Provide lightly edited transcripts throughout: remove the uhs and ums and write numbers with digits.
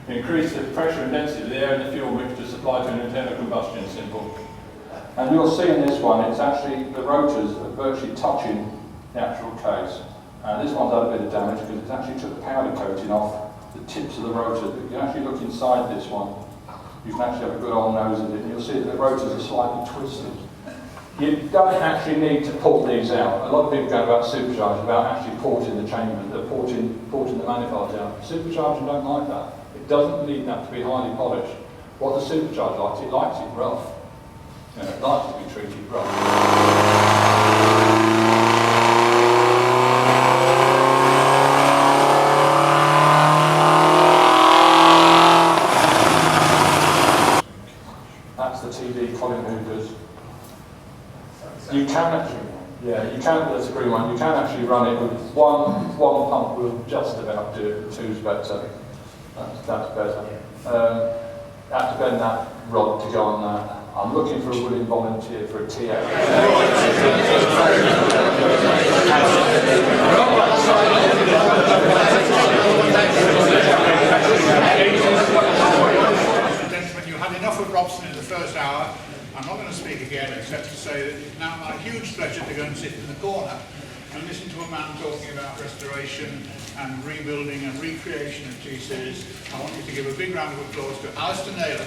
Increase the pressure and density of the air in the fuel mixture supplied to an internal combustion simple. And you'll see in this one, it's actually, the rotors are virtually touching the actual case. This one's had a bit of damage because it's actually took the powder coating off the tips of the rotor. But if you actually look inside this one, you can actually have a good old nose at it, and you'll see that the rotors are slightly twisted. You don't actually need to port these out. A lot of people go about supercharging, about actually porting the chamber, porting the manifolds out. Supercharging don't like that. It doesn't need that to be highly polished. What the supercharger likes, it likes it rough. You know, it likes to be treated rough. That's the TD Colin Hoopers. You can actually, that's a green one. You can actually run it with one pump will just about do it. Two's better. That's better. I have to bend that rod to go on that. I'm looking for a willing volunteer for a TA. Gentlemen, you had enough of Robson in the first hour. I'm not going to speak again except to say that it's now my huge pleasure to go and sit in the corner and listen to a man talking about restoration and rebuilding and recreation of T-Series. I want you to give a big round of applause to Alastair Naylor.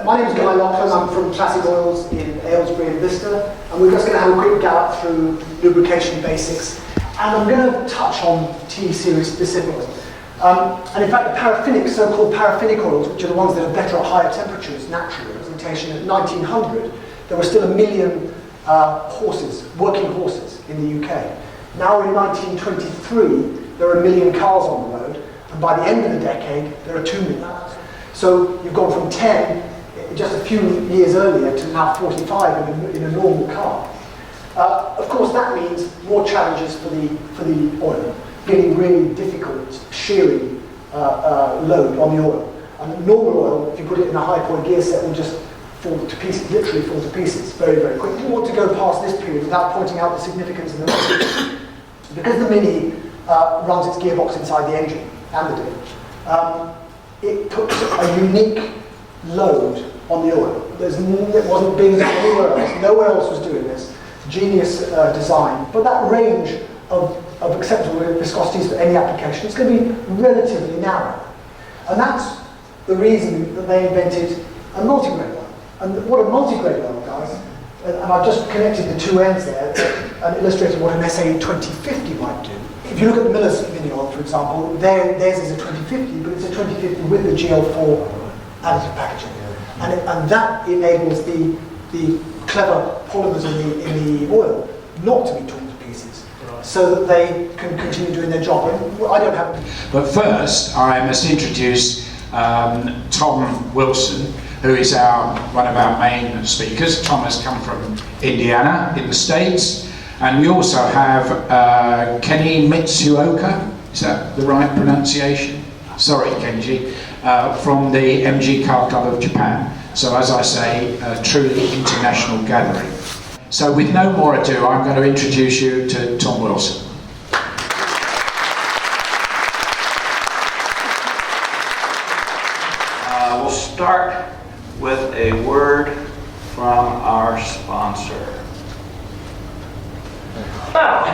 My name is Lachlan. I'm from Classic Oils in Aylesbury and Vista, and we're just going to have a quick gallop through lubrication basics, and I'm going to touch on T-Series specifically. And in fact, the paraffinic, so-called paraffinic oils, which are the ones that are better at higher temperatures, naturally, representation at 1900, there were still 1 million working horses in the UK. Now in 1923, there are 1 million cars on the road, and by the end of the decade, there are 2 million. So you've gone from 10 just a few years earlier to now 45 in a normal car. Of course, that means more challenges for the oil, getting really difficult shearing load on the oil. And normal oil, if you put it in a high point gear set, will just fall to pieces, literally fall to pieces very, very quickly. We want to go past this period without pointing out the significance of the message. Because the Mini runs its gearbox inside the engine and the diff, it puts a unique load on the oil. It wasn't being done anywhere else. Nowhere else was doing this. Genius design. But that range of acceptable viscosities for any application is going to be relatively narrow. And that's the reason that they invented a multigrade oil. And what a multigrade oil does, and I've just connected the two ends there and illustrated what an SA 2050 might do. If you look at Miller's Mini oil, for example, theirs is a 2050, but it's a 2050 with the GL4 additive packaging. And that enables the clever polymers in the oil not to be torn to pieces, so that they can continue doing their job. And I don't have. But first, I must introduce Tom Wilson, who is one of our main speakers. Tom has come from Indiana in the States. And we also have Kenji Matsuoka, is that the right pronunciation? Sorry, Kenji, from the MG Car Club of Japan. So as I say, a truly international gathering. So with no more ado, I'm going to introduce you to Tom Wilson. We'll start with a word from our sponsor. Well,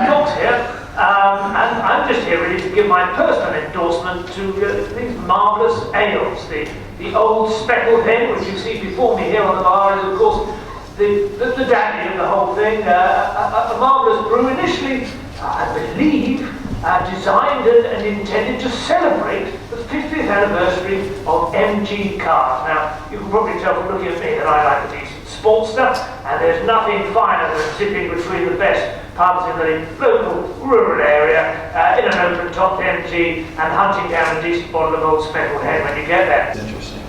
Cox here, and I'm just here really to give my personal endorsement to these marvellous ales. The old speckled hen, which you see before me here on the bar, is of course the daddy of the whole thing. A marvellous brew, initially, I believe, designed and intended to celebrate the 50th anniversary of MG cars. Now, you can probably tell from looking at me that I like a decent Sportster, and there's nothing finer than sitting between the best pubs in the local rural area in an open-topped MG and hunting down a decent bottle of old speckled hen when you get there. Interesting.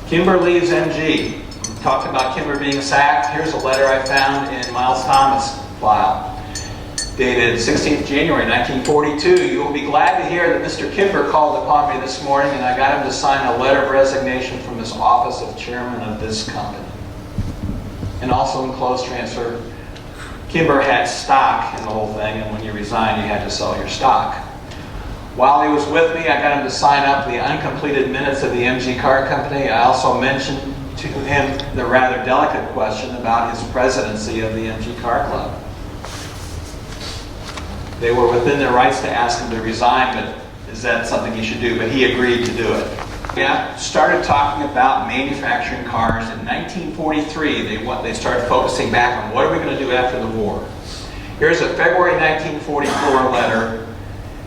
Kimber leaves MG. Talked about Kimber being sacked. Here's a letter I found in Miles Thomas' file, dated 16th January 1942. You will be glad to hear that Mr. Kimber called upon me this morning, and I got him to sign a letter of resignation from his office of chairman of this company. And also enclosed Kimber had stock in the whole thing, and when you resigned, you had to sell your stock. While he was with me, I got him to sign up the uncompleted minutes of the MG Car Company. I also mentioned to him the rather delicate question about his presidency of the MG Car Club. They were within their rights to ask him to resign, but is that something he should do? But he agreed to do it. Yeah, started talking about manufacturing cars in 1943. They started focusing back on what are we going to do after the war. Here's a February 1944 letter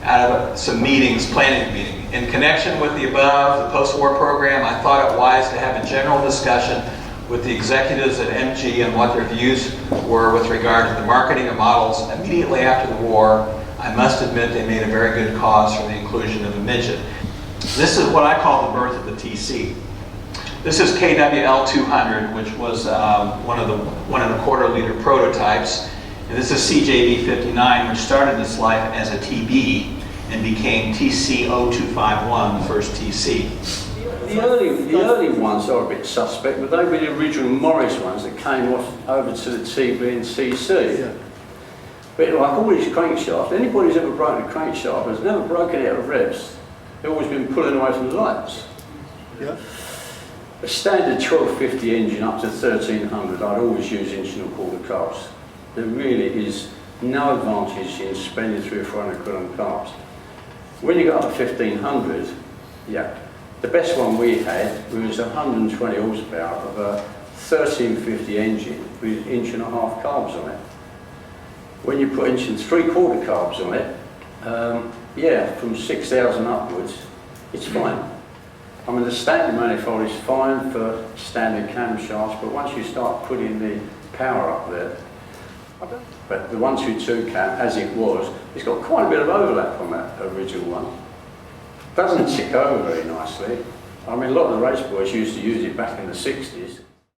out of some meetings, planning meeting. In connection with the above, the post-war program, I thought it wise to have a general discussion with the executives at MG and what their views were with regard to the marketing of models immediately after the war. I must admit they made a very good cause for the inclusion of a midget. This is what I call the birth of the TC. This is KWL 200, which was one of the quarter-liter prototypes. And this is CJB 59, which started its life as a TB and became TC 0251, the first TC. The early ones are a bit suspect, but they were the original Morris ones that came off over to the TB and TC. Yeah. But like all these crankshafts, anybody who's ever broken a crankshaft has never broken it out of revs. They've always been pulling away from the lights. Yeah. A standard 1250 engine up to 1300, I'd always use inch and a quarter carbs. There really is no advantage in spending 300 or 400 quid on carbs. When you got up to 1500, yeah. The best one we had was 120 horsepower of a 1350 engine with inch and a half carbs on it. When you put inch and three-quarter carbs on it, yeah, from 6,000 upwards, it's fine. I mean, the standard manifold is fine for standard camshafts, but once you start putting the power up there, but the 122 cam, as it was, it's got quite a bit of overlap on that original one. Doesn't tick over very nicely. I mean, a lot of the race boys used to use it back in the 60s.